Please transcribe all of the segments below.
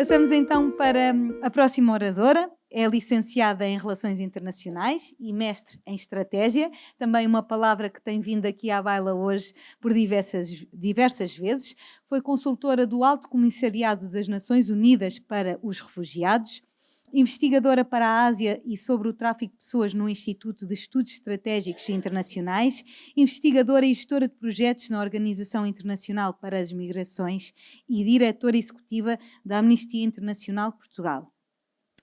Passamos então para a próxima oradora. É licenciada em Relações Internacionais e mestre em Estratégia, também uma palavra que tem vindo aqui à baila hoje por diversas vezes. Foi consultora do Alto Comissariado das Nações Unidas para os Refugiados, investigadora para a Ásia e sobre o tráfico de pessoas no Instituto de Estudos Estratégicos Internacionais, investigadora e gestora de projetos na Organização Internacional para as Migrações e diretora executiva da Amnistia Internacional Portugal.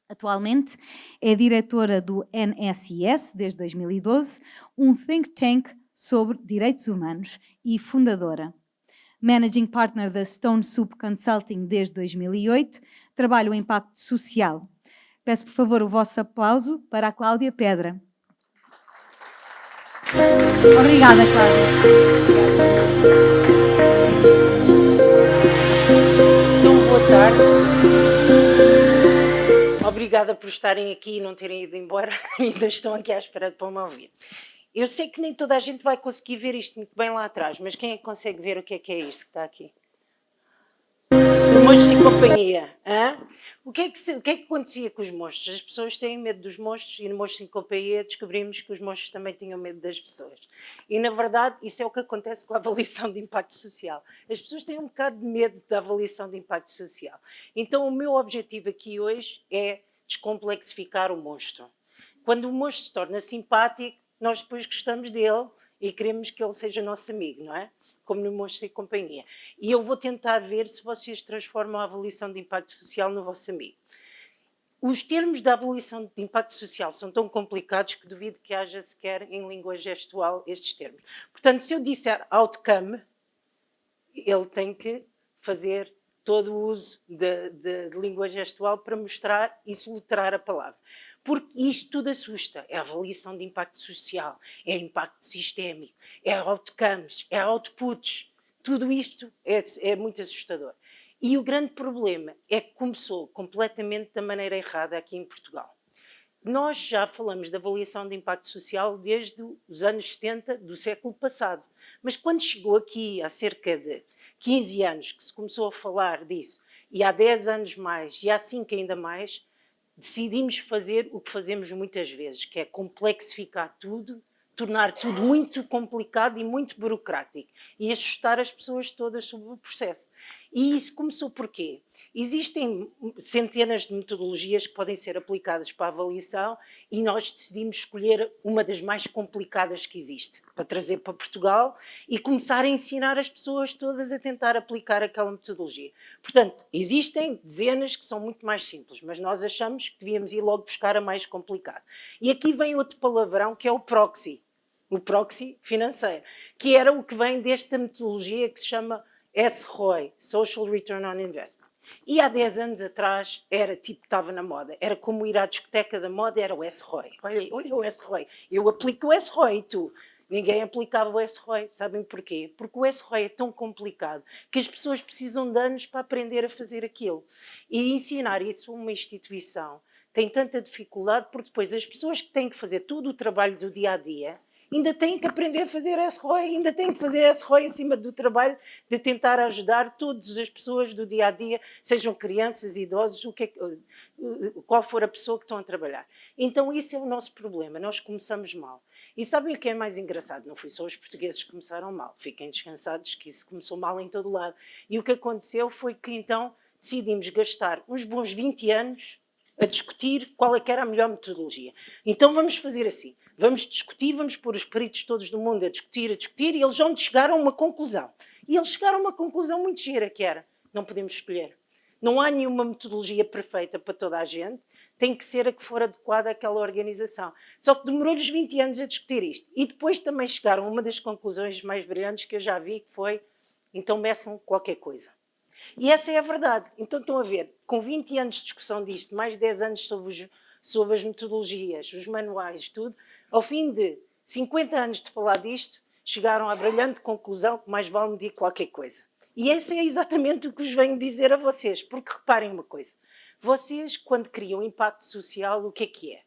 Atualmente é diretora do NSIS desde 2012, um think tank sobre direitos humanos, e fundadora. Managing Partner da Stone Soup Consulting desde 2008, trabalha o impacto social. Peço, por favor, o vosso aplauso para a Cláudia Pedra. Obrigada, Cláudia. Então, boa tarde. Obrigada por estarem aqui e não terem ido embora. Ainda estão aqui à espera para me ouvir. Eu sei que nem toda a gente vai conseguir ver isto muito bem lá atrás, mas quem é que consegue ver o que é isto que está aqui? Do Monstros e Companhia. Hã? O que é que acontecia com os monstros? As pessoas têm medo dos monstros e no Monstros e Companhia descobrimos que os monstros também tinham medo das pessoas. E, na verdade, isso é o que acontece com a avaliação de impacto social. As pessoas têm um bocado de medo da avaliação de impacto social. Então, o meu objetivo aqui hoje é descomplexificar o monstro. Quando o monstro se torna simpático, nós depois gostamos dele e queremos que ele seja nosso amigo, não é? Como no Monstros e Companhia. E eu vou tentar ver se vocês transformam a avaliação de impacto social no vosso amigo. Os termos da avaliação de impacto social são tão complicados que duvido que haja sequer em língua gestual estes termos. Portanto, se eu disser outcome, ele tem que fazer todo o uso de língua gestual para mostrar e soletrar a palavra. Porque isto tudo assusta. É a avaliação de impacto social, é impacto sistémico, é outcomes, é outputs. Tudo isto é muito assustador. E o grande problema é que começou completamente da maneira errada aqui em Portugal. Nós já falamos de avaliação de impacto social desde os anos 70 do século passado. Mas quando chegou aqui, há cerca de 15 anos, que se começou a falar disso, e há 10 anos mais, e há 5 ainda mais, decidimos fazer o que fazemos muitas vezes, que é complexificar tudo, tornar tudo muito complicado e muito burocrático e assustar as pessoas todas sobre o processo. E isso começou por quê? Existem centenas de metodologias que podem ser aplicadas para a avaliação e nós decidimos escolher uma das mais complicadas que existe para trazer para Portugal e começar a ensinar as pessoas todas a tentar aplicar aquela metodologia. Portanto, existem dezenas que são muito mais simples, mas nós achamos que devíamos ir logo buscar a mais complicada. E aqui vem outro palavrão que é o proxy financeiro, que era o que vem desta metodologia que se chama SROI, Social Return on Investment. E há 10 anos atrás era tipo, estava na moda, era como ir à discoteca da moda, era o SROI. Olha o SROI, eu aplico o SROI e tu. Ninguém aplicava o SROI, sabem porquê? Porque o SROI é tão complicado que as pessoas precisam de anos para aprender a fazer aquilo. E ensinar isso a uma instituição tem tanta dificuldade porque depois as pessoas que têm que fazer todo o trabalho do dia-a-dia ainda têm que aprender a fazer SROI, ainda têm que fazer SROI em cima do trabalho de tentar ajudar todas as pessoas do dia-a-dia, sejam crianças, idosos, qual for a pessoa que estão a trabalhar. Então isso é o nosso problema, nós começamos mal. E sabem o que é mais engraçado? Não foi só os portugueses que começaram mal, fiquem descansados que isso começou mal em todo lado. E o que aconteceu foi que então decidimos gastar uns bons 20 anos a discutir qual é que era a melhor metodologia. Então vamos fazer assim. Vamos discutir, vamos pôr os peritos todos do mundo a discutir, e eles vão chegar a uma conclusão. E eles chegaram a uma conclusão muito gira, que era, não podemos escolher. Não há nenhuma metodologia perfeita para toda a gente, tem que ser a que for adequada àquela organização. Só que demorou-lhes 20 anos a discutir isto. E depois também chegaram a uma das conclusões mais brilhantes que eu já vi, que foi, então meçam qualquer coisa. E essa é a verdade. Então estão a ver, com 20 anos de discussão disto, mais 10 anos sobre as metodologias, os manuais, tudo, ao fim de 50 anos de falar disto, chegaram à brilhante conclusão que mais vale medir qualquer coisa. E esse é exatamente o que vos venho dizer a vocês, porque reparem uma coisa, vocês quando criam impacto social, o que é?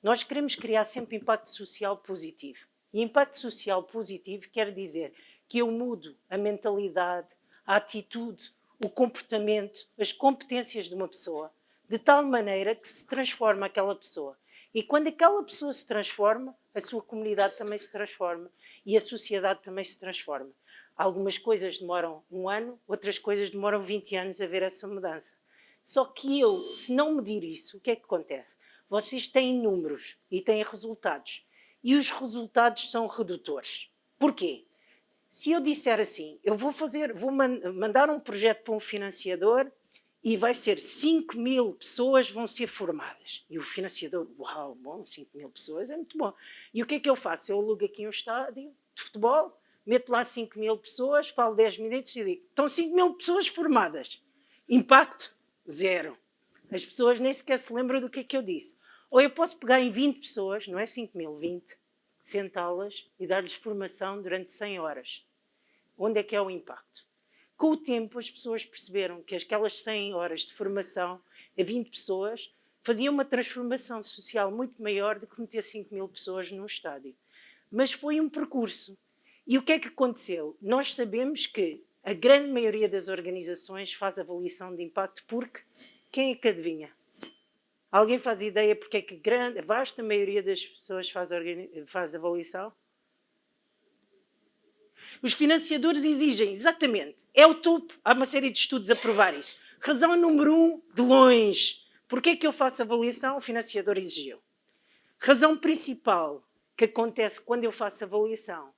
Nós queremos criar sempre impacto social positivo. E impacto social positivo quer dizer que eu mudo a mentalidade, a atitude, o comportamento, as competências de uma pessoa, de tal maneira que se transforma aquela pessoa. E quando aquela pessoa se transforma, a sua comunidade também se transforma e a sociedade também se transforma. Algumas coisas demoram 1 ano, outras coisas demoram 20 anos a ver essa mudança. Só que eu, se não medir isso, o que é que acontece? Vocês têm números e têm resultados. E os resultados são redutores. Porquê? Se eu disser assim, eu vou mandar um projeto para um financiador e vai ser 5.000 pessoas vão ser formadas. E o financiador, uau, bom, 5.000 pessoas é muito bom. E o que é que eu faço? Eu alugo aqui um estádio de futebol, meto lá 5.000 pessoas, falo 10 minutos e digo, estão 5.000 pessoas formadas. Impacto? 0. As pessoas nem sequer se lembram do que é que eu disse. Ou eu posso pegar em 20 pessoas, não é 5.000, 20, sentá-las e dar-lhes formação durante 100 horas. Onde é que é o impacto? Com o tempo, as pessoas perceberam que aquelas 100 horas de formação a 20 pessoas faziam uma transformação social muito maior do que meter 5.000 pessoas num estádio. Mas foi um percurso. E o que é que aconteceu? Nós sabemos que a grande maioria das organizações faz avaliação de impacto porque quem é que adivinha? Alguém faz ideia porque é que a vasta maioria das pessoas faz avaliação? Os financiadores exigem, exatamente, é o topo, há uma série de estudos a provar isso. Razão número 1, de longe. Porquê é que eu faço avaliação? O financiador exigiu. Razão principal que acontece quando eu faço avaliação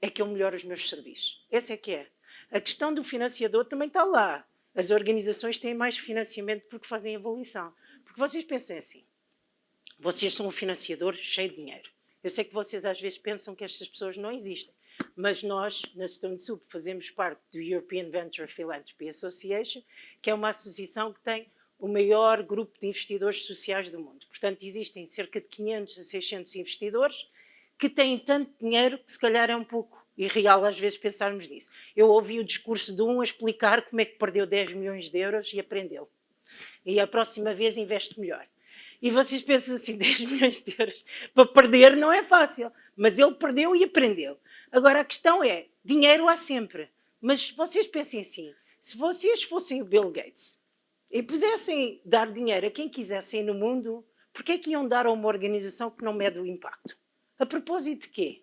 é que eu melhoro os meus serviços. Essa é que é. A questão do financiador também está lá. As organizações têm mais financiamento porque fazem avaliação. Porque vocês pensem assim, vocês são um financiador cheio de dinheiro. Eu sei que vocês às vezes pensam que estas pessoas não existem. Mas nós, na Stone Soup, fazemos parte do European Venture Philanthropy Association, que é uma associação que tem o maior grupo de investidores sociais do mundo. Portanto, existem cerca de 500 a 600 investidores que têm tanto dinheiro que se calhar é um pouco irreal às vezes pensarmos nisso. Eu ouvi o discurso de um a explicar como é que perdeu 10 milhões de euros e aprendeu. E a próxima vez investe melhor. E vocês pensam assim, 10 milhões de euros para perder não é fácil. Mas ele perdeu e aprendeu. Agora, a questão é, dinheiro há sempre. Mas vocês pensem assim, se vocês fossem o Bill Gates e pusessem dar dinheiro a quem quisessem no mundo, porquê é que iam dar a uma organização que não mede o impacto? A propósito de quê?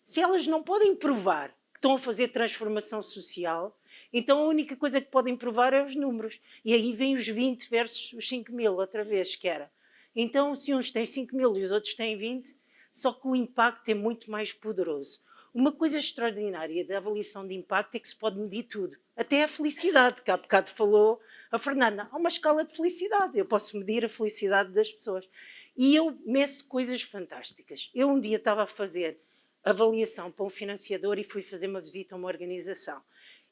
Se elas não podem provar que estão a fazer transformação social, então a única coisa que podem provar é os números. E aí vem os 20 versus os 5.000, outra vez, que era. Então, se uns têm 5.000 e os outros têm 20, só que o impacto é muito mais poderoso. Uma coisa extraordinária da avaliação de impacto é que se pode medir tudo. Até a felicidade, que há bocado falou a Fernanda. Há uma escala de felicidade. Eu posso medir a felicidade das pessoas. E eu meço coisas fantásticas. Eu um dia estava a fazer avaliação para um financiador e fui fazer uma visita a uma organização.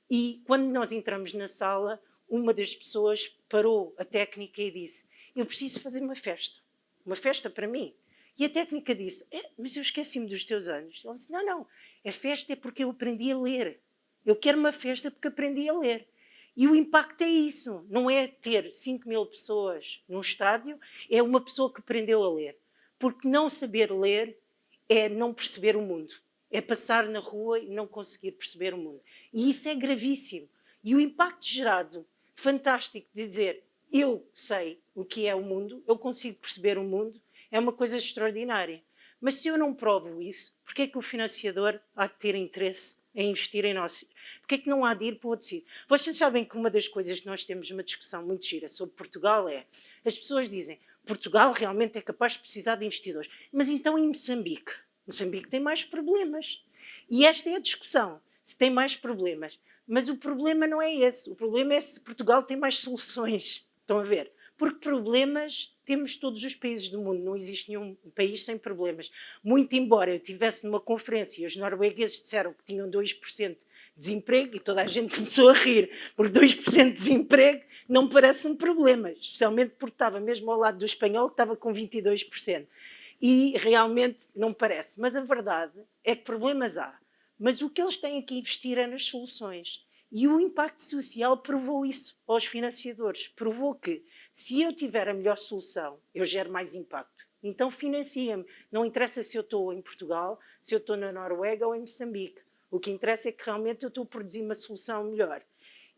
E quando nós entramos na sala, uma das pessoas parou a técnica e disse, eu preciso fazer uma festa para mim. E a técnica disse, mas eu esqueci-me dos teus anos. Ele disse, não, a festa é porque eu aprendi a ler. Eu quero uma festa porque aprendi a ler. E o impacto é isso, não é ter 5.000 pessoas num estádio, é uma pessoa que aprendeu a ler. Porque não saber ler é não perceber o mundo. É passar na rua e não conseguir perceber o mundo. E isso é gravíssimo. E o impacto gerado, fantástico, de dizer, eu sei o que é o mundo, eu consigo perceber o mundo, é uma coisa extraordinária. Mas se eu não provo isso, porquê é que o financiador há de ter interesse em investir em nós? Porquê é que não há de ir para outro sítio? Vocês sabem que uma das coisas que nós temos uma discussão muito gira sobre Portugal é, as pessoas dizem, Portugal realmente é capaz de precisar de investidores. Mas então em Moçambique? Moçambique tem mais problemas. E esta é a discussão, se tem mais problemas. Mas o problema não é esse. O problema é se Portugal tem mais soluções. Estão a ver? Porque problemas temos todos os países do mundo. Não existe nenhum país sem problemas. Muito embora eu estivesse numa conferência e os noruegueses disseram que tinham 2% de desemprego e toda a gente começou a rir, porque 2% de desemprego não me parece um problema. Especialmente porque estava mesmo ao lado do espanhol, que estava com 22%. E realmente não parece. Mas a verdade é que problemas há. Mas o que eles têm que investir é nas soluções. E o impacto social provou isso aos financiadores. Provou que, se eu tiver a melhor solução, eu gero mais impacto. Então financia-me. Não interessa se eu estou em Portugal, se eu estou na Noruega ou em Moçambique. O que interessa é que realmente eu estou a produzir uma solução melhor.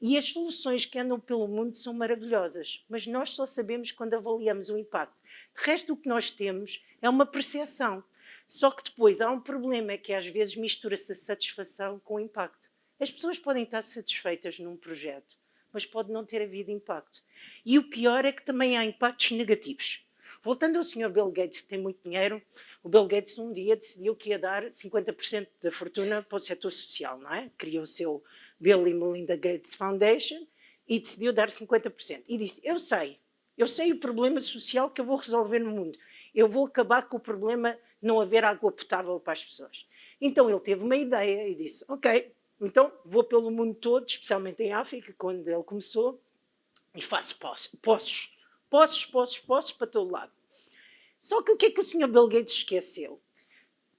E as soluções que andam pelo mundo são maravilhosas, mas nós só sabemos quando avaliamos o impacto. De resto, o que nós temos é uma percepção. Só que depois há um problema, é que às vezes mistura-se a satisfação com o impacto. As pessoas podem estar satisfeitas num projeto, mas pode não ter havido impacto. E o pior é que também há impactos negativos. Voltando ao Sr. Bill Gates, que tem muito dinheiro, o Bill Gates um dia decidiu que ia dar 50% da fortuna para o setor social, não é? Criou o seu Bill e Melinda Gates Foundation e decidiu dar 50%. E disse, eu sei o problema social que eu vou resolver no mundo. Eu vou acabar com o problema de não haver água potável para as pessoas. Então ele teve uma ideia e disse, ok, então vou pelo mundo todo, especialmente em África, quando ele começou, e faço poços para todo lado. Só que o que é que o Sr. Bill Gates esqueceu?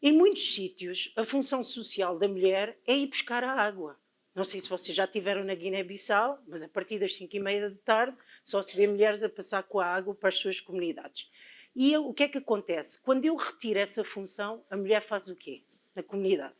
Em muitos sítios, a função social da mulher é ir buscar a água. Não sei se vocês já estiveram na Guiné-Bissau, mas a partir das 5h30 da tarde só se vê mulheres a passar com a água para as suas comunidades. E o que é que acontece? Quando eu retiro essa função, a mulher faz o quê? Na comunidade.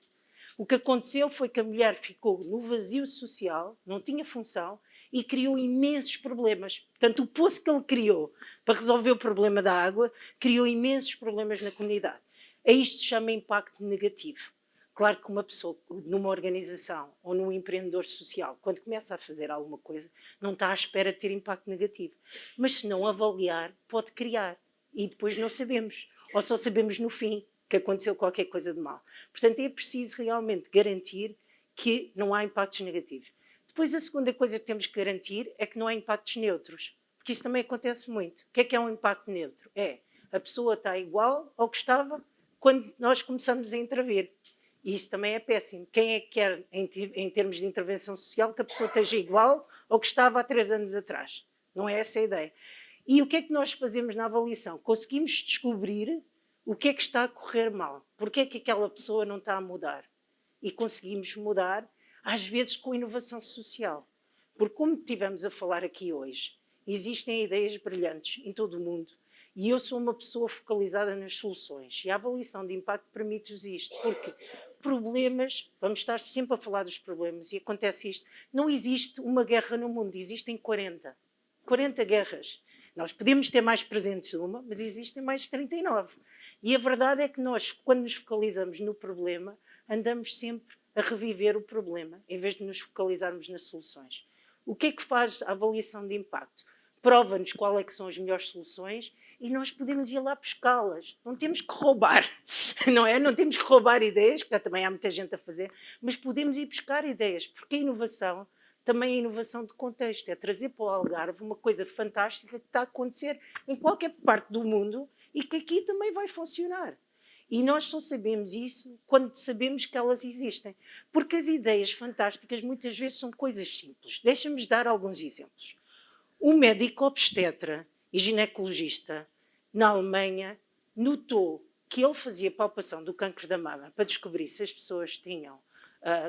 O que aconteceu foi que a mulher ficou no vazio social, não tinha função, e criou imensos problemas. Portanto, o poço que ele criou para resolver o problema da água, criou imensos problemas na comunidade. A isto se chama impacto negativo. Claro que uma pessoa numa organização ou num empreendedor social, quando começa a fazer alguma coisa, não está à espera de ter impacto negativo. Mas se não avaliar, pode criar. E depois não sabemos. Ou só sabemos no fim que aconteceu qualquer coisa de mal. Portanto, é preciso realmente garantir que não há impactos negativos. Depois, a segunda coisa que temos que garantir é que não há impactos neutros. Porque isso também acontece muito. O que é um impacto neutro? É a pessoa está igual ao que estava quando nós começamos a intervir. E isso também é péssimo. Quem é que quer, em termos de intervenção social, que a pessoa esteja igual ao que estava há 3 anos atrás? Não é essa a ideia. E o que é que nós fazemos na avaliação? Conseguimos descobrir o que é que está a correr mal. Porque é que aquela pessoa não está a mudar? E conseguimos mudar, às vezes, com inovação social. Porque, como estivemos a falar aqui hoje, existem ideias brilhantes em todo o mundo. E eu sou uma pessoa focalizada nas soluções. E a avaliação de impacto permite-vos isto. Porque problemas, vamos estar sempre a falar dos problemas, e acontece isto. Não existe uma guerra no mundo, existem 40. 40 guerras. Nós podemos ter mais presentes uma, mas existem mais 39. E a verdade é que nós, quando nos focalizamos no problema, andamos sempre a reviver o problema, em vez de nos focalizarmos nas soluções. O que é que faz a avaliação de impacto? Prova-nos qual é que são as melhores soluções e nós podemos ir lá buscá-las. Não temos que roubar, não é? Não temos que roubar ideias, que também há muita gente a fazer, mas podemos ir buscar ideias, porque a inovação também é inovação de contexto, é trazer para o Algarve uma coisa fantástica que está a acontecer em qualquer parte do mundo e que aqui também vai funcionar. E nós só sabemos isso quando sabemos que elas existem. Porque as ideias fantásticas muitas vezes são coisas simples. Deixa-me dar alguns exemplos. Um médico obstetra e ginecologista na Alemanha notou que ele fazia palpação do cancro da mama para descobrir se as pessoas tinham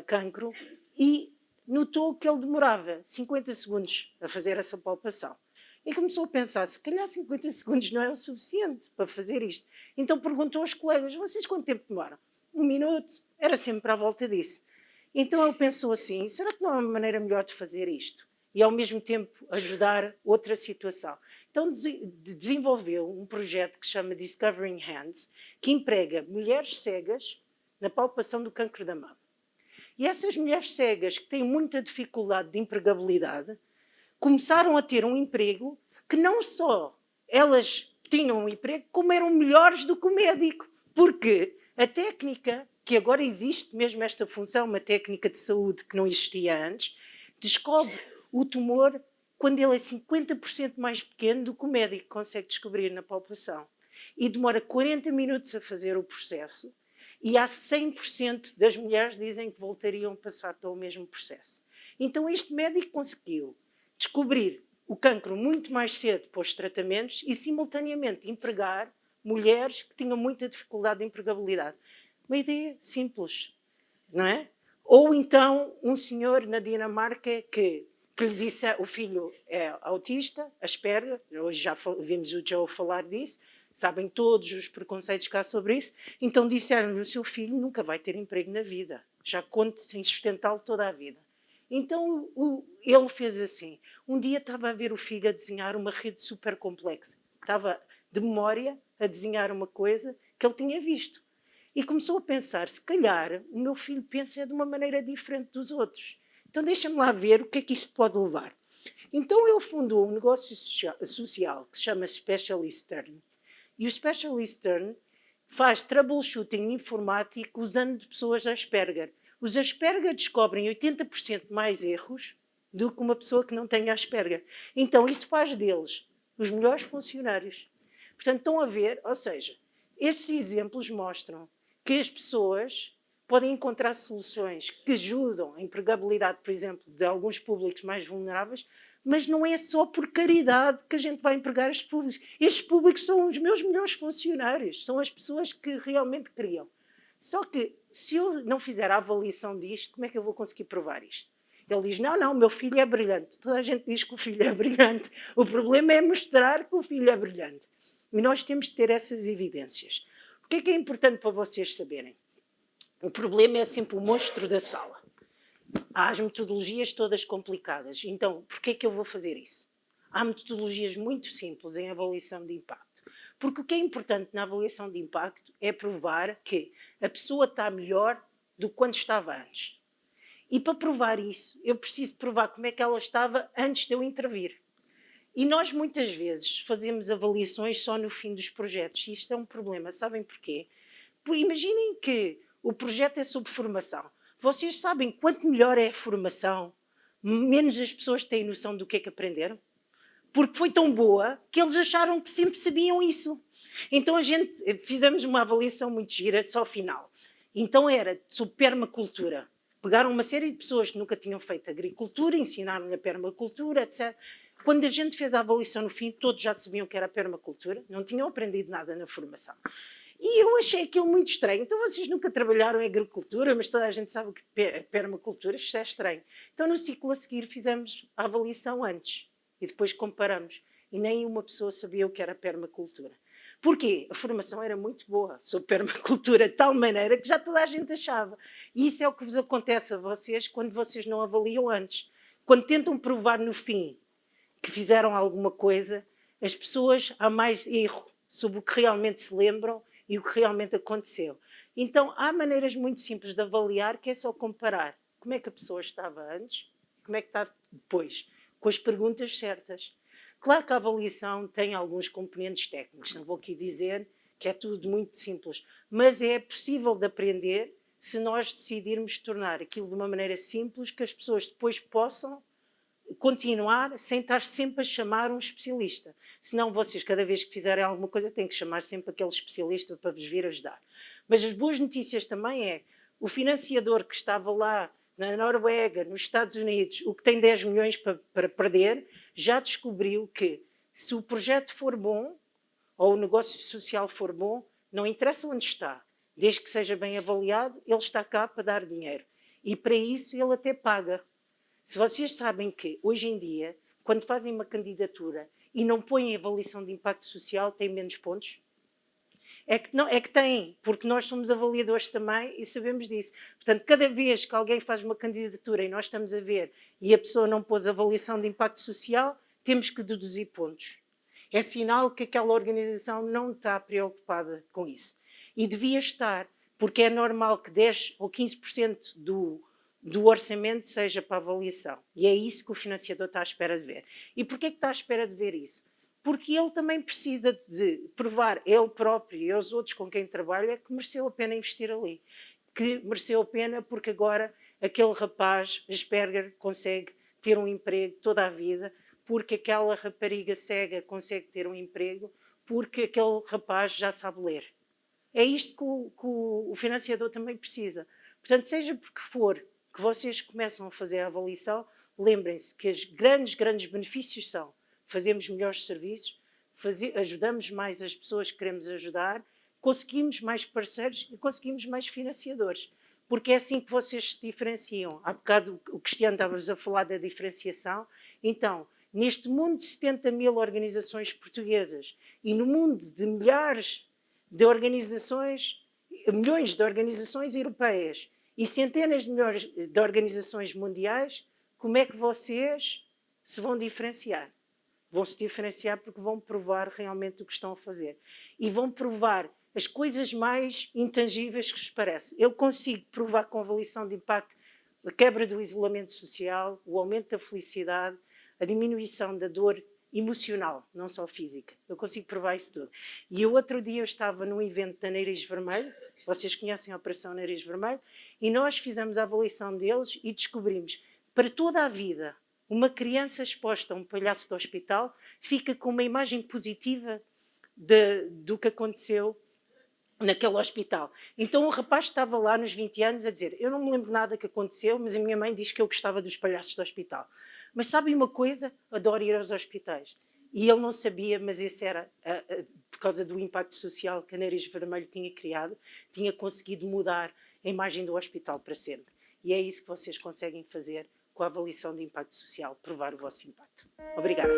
cancro e notou que ele demorava 50 segundos a fazer essa palpação. E começou a pensar, se calhar 50 segundos não é o suficiente para fazer isto. Então perguntou aos colegas, vocês quanto tempo demoram? 1 minuto. Era sempre à volta disso. Então ele pensou assim, será que não há uma maneira melhor de fazer isto? E ao mesmo tempo ajudar outra situação. Então desenvolveu um projeto que se chama Discovering Hands, que emprega mulheres cegas na palpação do cancro da mama. E essas mulheres cegas que têm muita dificuldade de empregabilidade, começaram a ter um emprego que não só elas tinham um emprego, como eram melhores do que o médico. Porque a técnica, que agora existe mesmo esta função, uma técnica de saúde que não existia antes, descobre o tumor quando ele é 50% mais pequeno do que o médico consegue descobrir na palpação. E demora 40 minutos a fazer o processo e há 100% das mulheres dizem que voltariam a passar pelo mesmo processo. Então este médico conseguiu descobrir o cancro muito mais cedo para os tratamentos e, simultaneamente, empregar mulheres que tinham muita dificuldade de empregabilidade. Uma ideia simples, não é? Ou então um senhor na Dinamarca que lhe disse o filho é autista, Asperger, hoje já vimos o Joe falar disso, sabem todos os preconceitos que há sobre isso, então disseram-lhe, o seu filho nunca vai ter emprego na vida, já conte sem sustentá-lo toda a vida. Então ele fez assim. Um dia estava a ver o filho a desenhar uma rede super complexa. Estava de memória a desenhar uma coisa que ele tinha visto. E começou a pensar, se calhar o meu filho pensa de uma maneira diferente dos outros. Então deixa-me lá ver o que é que isto pode levar. Então ele fundou um negócio social que se chama Specialist Turn. E o Specialist Turn faz troubleshooting informático usando pessoas Asperger. Os Asperger descobrem 80% mais erros do que uma pessoa que não tenha Asperger. Então isso faz deles os melhores funcionários. Portanto, estão a ver, ou seja, estes exemplos mostram que as pessoas podem encontrar soluções que ajudam a empregabilidade, por exemplo, de alguns públicos mais vulneráveis, mas não é só por caridade que a gente vai empregar estes públicos. Estes públicos são os meus melhores funcionários, são as pessoas que realmente criam. Só que, se eu não fizer a avaliação disto, como é que eu vou conseguir provar isto? Ele diz, não, meu filho é brilhante. Toda a gente diz que o filho é brilhante. O problema é mostrar que o filho é brilhante. E nós temos de ter essas evidências. O que é importante para vocês saberem? O problema é sempre o monstro da sala. Há as metodologias todas complicadas. Então, porquê é que eu vou fazer isso? Há metodologias muito simples em avaliação de impacto. Porque o que é importante na avaliação de impacto é provar que a pessoa está melhor do que quando estava antes. E para provar isso, eu preciso provar como é que ela estava antes de eu intervir. E nós muitas vezes fazemos avaliações só no fim dos projetos. E isto é um problema. Sabem porquê? Imaginem que o projeto é sobre formação. Vocês sabem quanto melhor é a formação, menos as pessoas têm noção do que é que aprenderam? Porque foi tão boa que eles acharam que sempre sabiam isso. Então fizemos uma avaliação muito gira só ao final. Então era sobre permacultura. Pegaram uma série de pessoas que nunca tinham feito agricultura, ensinaram-lhe a permacultura, etc. Quando a gente fez a avaliação no fim, todos já sabiam que era permacultura, não tinham aprendido nada na formação. E eu achei aquilo muito estranho. Então vocês nunca trabalharam em agricultura, mas toda a gente sabe que permacultura, isto é estranho. Então no ciclo a seguir fizemos a avaliação antes e depois comparamos. E nem uma pessoa sabia o que era permacultura. Porquê? A formação era muito boa sobre permacultura, de tal maneira que já toda a gente achava. E isso é o que vos acontece a vocês quando vocês não avaliam antes. Quando tentam provar no fim que fizeram alguma coisa, as pessoas há mais erro sobre o que realmente se lembram e o que realmente aconteceu. Então, há maneiras muito simples de avaliar, que é só comparar como é que a pessoa estava antes e como é que está depois, com as perguntas certas. Claro que a avaliação tem alguns componentes técnicos, não vou aqui dizer que é tudo muito simples, mas é possível de aprender se nós decidirmos tornar aquilo de uma maneira simples que as pessoas depois possam continuar sem estar sempre a chamar um especialista. Senão vocês, cada vez que fizerem alguma coisa, têm que chamar sempre aquele especialista para vos vir ajudar. Mas as boas notícias também é, o financiador que estava lá na Noruega, nos Estados Unidos, o que tem 10 milhões para perder, já descobriu que se o projeto for bom, ou o negócio social for bom, não interessa onde está, desde que seja bem avaliado, ele está cá para dar dinheiro. E para isso ele até paga. Se vocês sabem que, hoje em dia, quando fazem uma candidatura e não põem avaliação de impacto social, têm menos pontos? É que têm, porque nós somos avaliadores também e sabemos disso. Portanto, cada vez que alguém faz uma candidatura e nós estamos a ver e a pessoa não pôs avaliação de impacto social, temos que deduzir pontos. É sinal que aquela organização não está preocupada com isso. E devia estar, porque é normal que 10 ou 15% do orçamento seja para avaliação. E é isso que o financiador está à espera de ver. E porquê que está à espera de ver isso? Porque ele também precisa de provar, ele próprio e aos outros com quem trabalha, que mereceu a pena investir ali. Que mereceu a pena porque agora aquele rapaz, Asperger, consegue ter um emprego toda a vida, porque aquela rapariga cega consegue ter um emprego, porque aquele rapaz já sabe ler. É isto que o financiador também precisa. Portanto, seja porque for que vocês começam a fazer a avaliação, lembrem-se que os grandes benefícios são: fazemos melhores serviços, ajudamos mais as pessoas que queremos ajudar, conseguimos mais parceiros e conseguimos mais financiadores. Porque é assim que vocês se diferenciam. Há bocado o Cristiano estava-vos a falar da diferenciação. Então, neste mundo de 70 mil organizações portuguesas e no mundo de milhões de organizações europeias e centenas de milhões de organizações mundiais, como é que vocês se vão diferenciar? Vão se diferenciar porque vão provar realmente o que estão a fazer. E vão provar as coisas mais intangíveis que vos parece. Eu consigo provar com avaliação de impacto a quebra do isolamento social, o aumento da felicidade, a diminuição da dor emocional, não só física. Eu consigo provar isso tudo. E o outro dia eu estava num evento da Nariz Vermelho, vocês conhecem a Operação Nariz Vermelho, e nós fizemos a avaliação deles e descobrimos, para toda a vida, uma criança exposta a um palhaço do hospital fica com uma imagem positiva do que aconteceu naquele hospital. Então o rapaz estava lá nos 20 anos a dizer, eu não me lembro nada que aconteceu, mas a minha mãe diz que eu gostava dos palhaços do hospital. Mas sabem uma coisa? Adoro ir aos hospitais. E ele não sabia, mas esse era, por causa do impacto social que a Nariz Vermelho tinha criado, tinha conseguido mudar a imagem do hospital para sempre. E é isso que vocês conseguem fazer com a avaliação de impacto social, provar o vosso impacto. Obrigada.